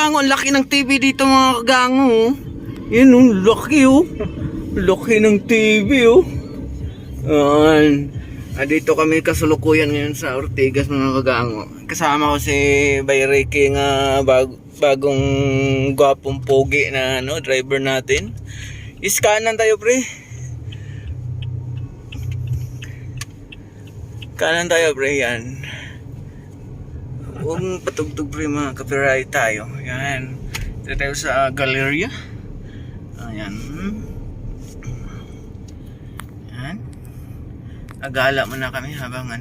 kagango, ang laki ng TV dito mga kagango. Oh. Yan oh, laki oh. Laki ng TV oh. Ayan. Dito kami kasulukuyan ngayon sa Ortigas mga kagango. Kasama ko si Bayriki nga bagong gwapong pogi na driver natin. Iskanan tayo pre. Kanan tayo pre, yan. Huwag patugtog pre, mga copyright tayo. Yan. Dito tayo sa Galleria. Ayan. Yan. Agala muna kami habang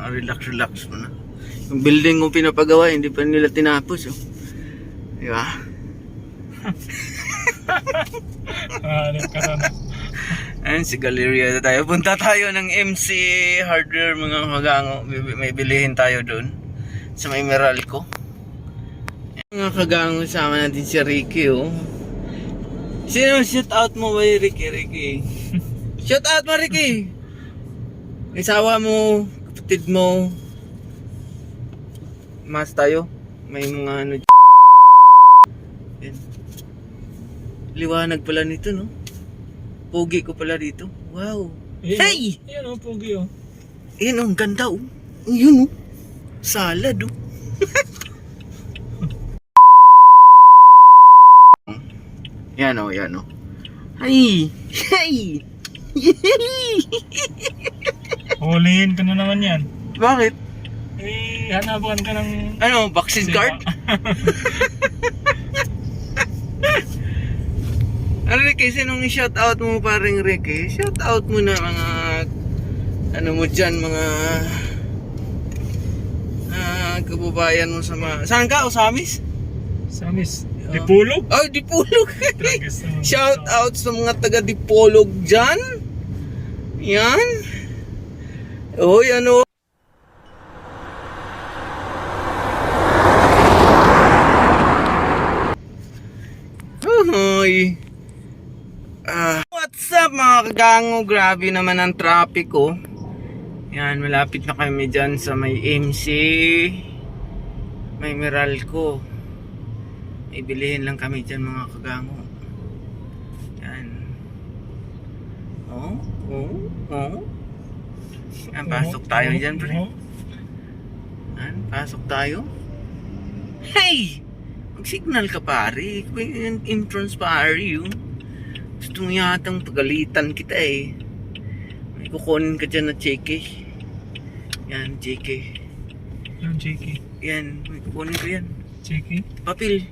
relax muna. Yung building kong pinapagawa, hindi pa nila tinapos. Oh. Diba? Ayan, si Galleria tayo. Punta tayo ng MC Hardware mga kagango. May bilihin tayo doon sa may Meralco. Mga kagango, sama natin si Ricky oh. Sino shout out mo ba Ricky? Shout out mo Ricky. Isawa mo, kapatid mo. Mas tayo. May mga yan. Liwanag pala nito no. Pogi ko pala dito. Wow. Hey! Yan o, pogi o. Yan o, ang ganda o. Yun o. Salad o. Yan o, yan o. Ay! Hey! Hulihin ka na naman yan. Bakit? Hanapan ka ng... Vaccine card? Ricky, sinong i-shoutout mo paring Ricky? Shoutout mo na mga mo dyan, mga kababayan mo sa mga... Saan ka? Osamis? Samis. Dipulog? Oh, Dipulog! Shoutout sa mga taga Dipulog dyan. Yan. Oh, yan o. Hoy. What's up mga kagango? Grabe naman ang traffic oh. Yan, malapit na kami dyan sa may MC, may Meralco. May bilihin lang kami dyan mga kagango. Yan. Oh. Yan, pasok tayo dyan pre. Yan, pasok tayo. Hey! Mag-signal ka pare. Yung entrance pare yun. Gusto mo yatang pagalitan kita eh. May kukunin ka dyan na cheque. Yan, cheque. Yung cheque. Yan, may kukunin ko yan. Cheque? Papel.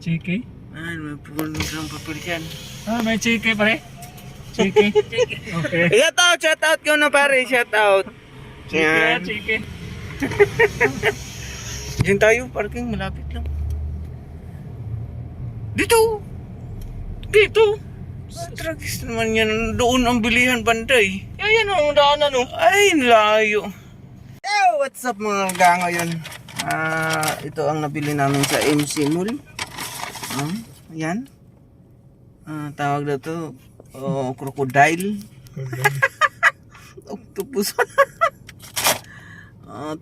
Cheque? Yan, may kukunin ko ng papel yan. May cheque pare? Cheque? Okay. Shout out ko na pare, shout out. Yan. Cheque. Diyan tayo, parking malapit lang. Dito! Tragis naman yan. Doon ang bilihan banday. Yan o, daanan o. Ay, layo. Yo, what's up mga gango yun? Ito ang nabili namin sa MC Mall. Yan. Tawag na to. Crocodile. Octopus.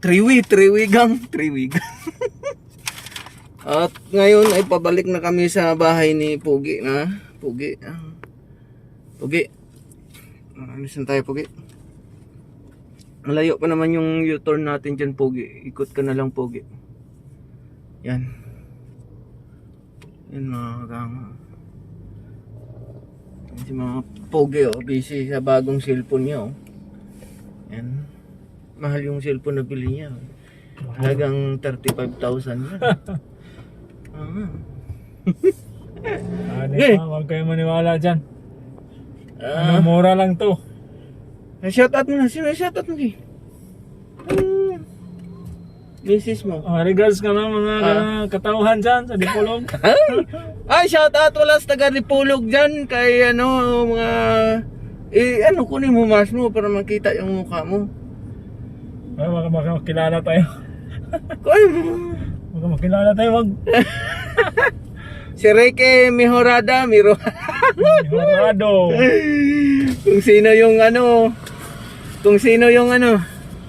Triwi gang. At ngayon ay pabalik na kami sa bahay ni Pugi na. Pugi. Alisan tayo Pugi. Malayo pa naman yung U-turn natin dyan Pugi. Ikot ka na lang Pugi. Yan. Yan mga kagama. Si mga Pugi busy sa bagong cellphone niya Yan. Mahal yung cellphone na bili niya. Halagang 35,000 yan. Huwag kayo maniwala dyan. Mura lang to. Shoutout mo na. Sino shoutout mo ki? Misis mo. Regards ka ng mga katauhan dyan sa Dipulog. Ay, shoutout wala sa taga Dipulog dyan. Kay mga... kunin mo mas mo para makita yung mukha mo. Baka makilala tayo. Kunin mo. Baka makilala tayo wag. Si Ricky Mejorado. Kung sino yung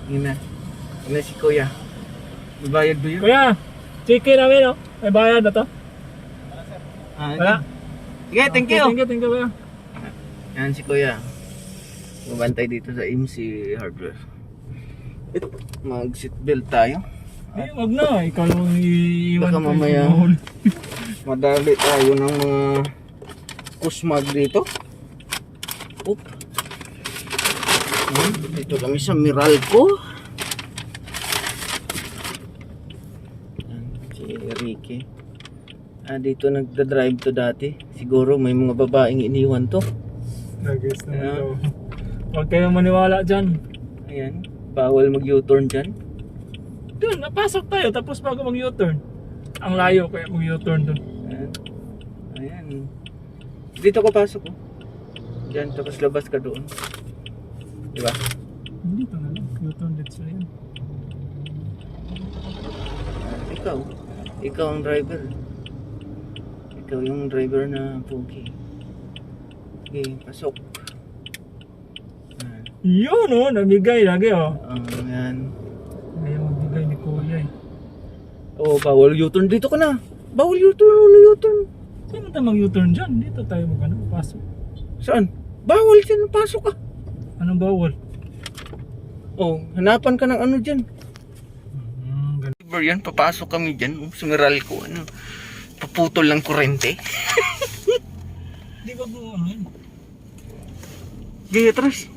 Yun na si Kuya. Ibayad ba yun? Kuya, cheque namin May bayad na to? Wala? Sige, thank you. Thank you kuya. Yan si Kuya. Mabantay dito sa MC Hardware. Mag-seatbelt tayo. Eh, wag na. Ikaw lang iiwan Baka ko. mamaya madali tayo ng mga kusmag dito. Oop. Dito kami sa Meralco. Yan, si Ricky. Dito nagda-drive to dati. Siguro may mga babaeng iniwan to. Nagis naman daw. Huwag kayong maniwala dyan. Ayan, bawal mag-U-turn dyan. Doon, napasok tayo tapos bago mag-U-turn. Ang layo kaya mag-U-turn doon. Ayan. Dito ka pasok oh. Diyan, tapos labas ka doon. Diba? Dito na lang. U-turn dito sa yan. Ikaw ang driver. Ikaw yung driver na pogi. Okay, pasok. Yun oh, nabigay lagi oh. Ayan. Ayaw magbigay ni Kuya eh. Oh, bawal U-turn. Dito ka na. Bawal U-turn. U-turn. Saan mo tayo mag-U-turn dyan? Dito tayo pasok. Saan? Bawal dyan. Pasok ka. Anong bawal? Oh, hanapan ka ng ano dyan. Ganun. Yan, papasok kami dyan. Sa Meralco. Ano? Paputol ng kurente. Di ba mo ano yun? Gaya, atras.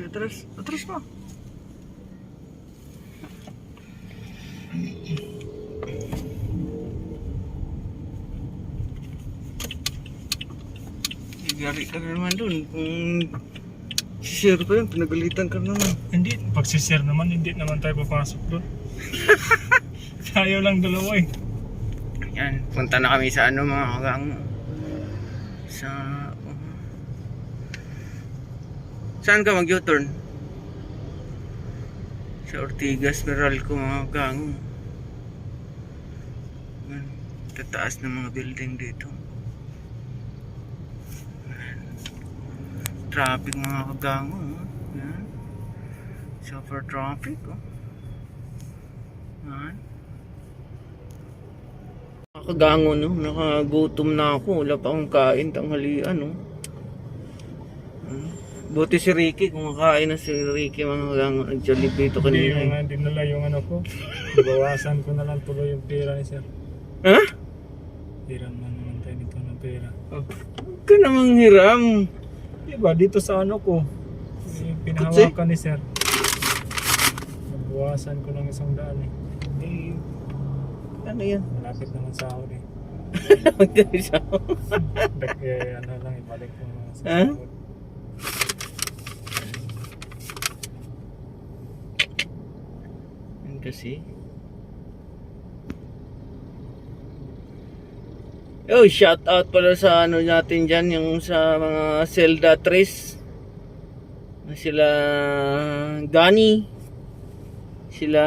Atras. Atras pa. Gari ka na naman dun. Kung share pa yun, pinagalitan ka naman. Hindi, pagsishare naman, hindi naman tayo papasok doon. Tayo lang dalawa eh. Yan, punta na kami sa ano mga kagang. Sa... Saan ka mag-U-turn? Sa Ortigas, Meralco mga kagang. Yan, tataas ng mga building dito. Traffic mga kagango. Yan. Super traffic. Yan. Mga kagango, no? Nakagutom na ako. Wala pa akong kain. Tanghalian, no? Buti si Ricky. Kung makain na si Ricky mga kagango. Nag-jollibee ito Hindi kanina. mo nga dinala yung ano ko. Bawasan ko na lang tuloy yung pera ni sir. Ha? Hiram na naman tayo dito ng pera. Huwag ka namang hiram. Diba, dito sa ano ko, pinahawakan ni sir. Nabawasan ko ng 100 eh. Ano yan? Malapit naman sa ako eh. Magdali Ano lang, ibalik ko naman sa Ha? sahod. Yan kasi. Oh, shout out pala sa ano natin dyan, yung sa mga Zelda Tres. Sila Gani. Sila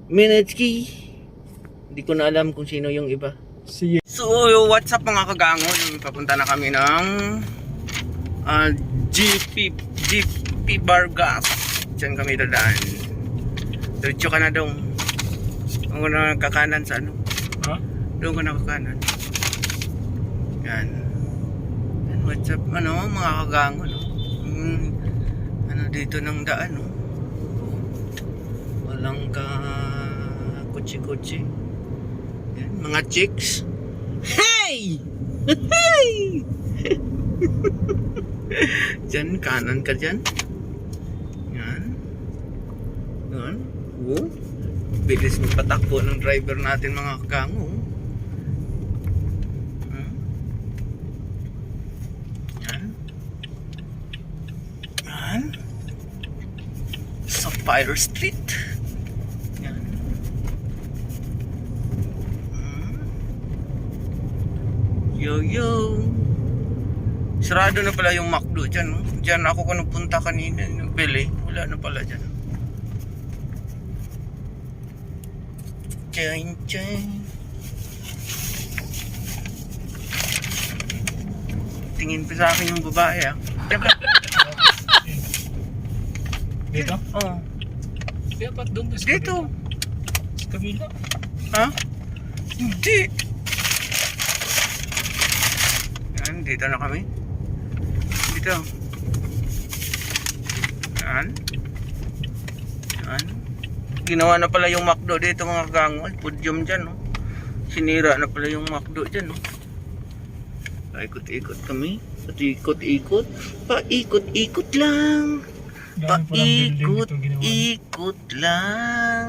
Minetsky. Hindi ko na alam kung sino yung iba. Sige. So, what's up mga kagango? Papunta na kami ng GP Bargas. Diyan kami dadaan. Diretso ka na dong. Doon ko na kakanan sa ano. Ha? Doon ko na kakanan. Yan. And what's up, ano, mga kagango, no? Ano dito ng daan, no? Walang ka kutsi-kutsi. Yan, mga chicks. Hey! Hey! Diyan, kanan ka dyan. Yan. Yan. Oh. Bilis magpatakbo ng driver natin mga kakango. Yan. Yan. Sapphire Street. Yan. Yo yo. Sarado na pala yung McDo dyan. No? Dyan ako kung napunta kanina. Bili. Wala na pala dyan. Chain, chain. Tingin pa sa akin yung babae ah. Dito? Oh. Kaya ba't doon? Dito. Sa kabila. Ha? Hindi. Yan, dito na kami. Dito. Yan. Yan. Ginawa na pala yung McDo dito mga gango. Pudyum dyan, no? Sinira na pala yung McDo dyan, no? Paikot-ikot kami. Paikot-ikot. Paikot-ikot lang. Dami palang building dito ginawa. Paikot-ikot lang.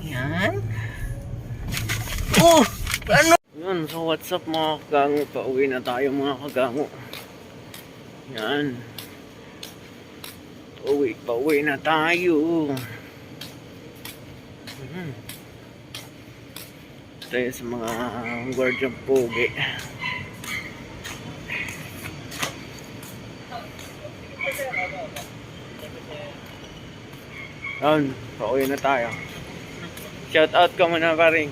Yan. Oh! Ano? Yun, so what's up mga kagango? Pauwi na tayo mga kagango. Yan. Pauwi na tayo. Tayo sa mga guardian pogi. Yan, pauwi na tayo. Shout out ka muna paring.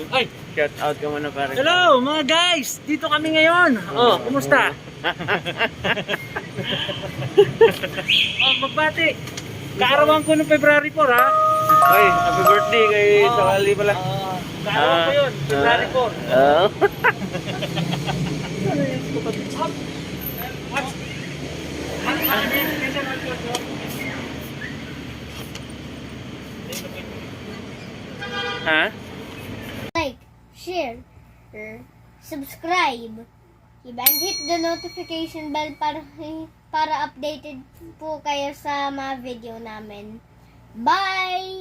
Ay! Shout out ka muna paring. Hello mga guys! Dito kami ngayon. Oh, kumusta? Oh, magbati. Kaarawan ko noong February 4 ha. Oy, happy birthday kay Sakali pala. Kaarawan ko yun, February 4. Oh. Ha? Like, share, subscribe, and hit the notification bell para updated po kayo sa mga video namin. Bye!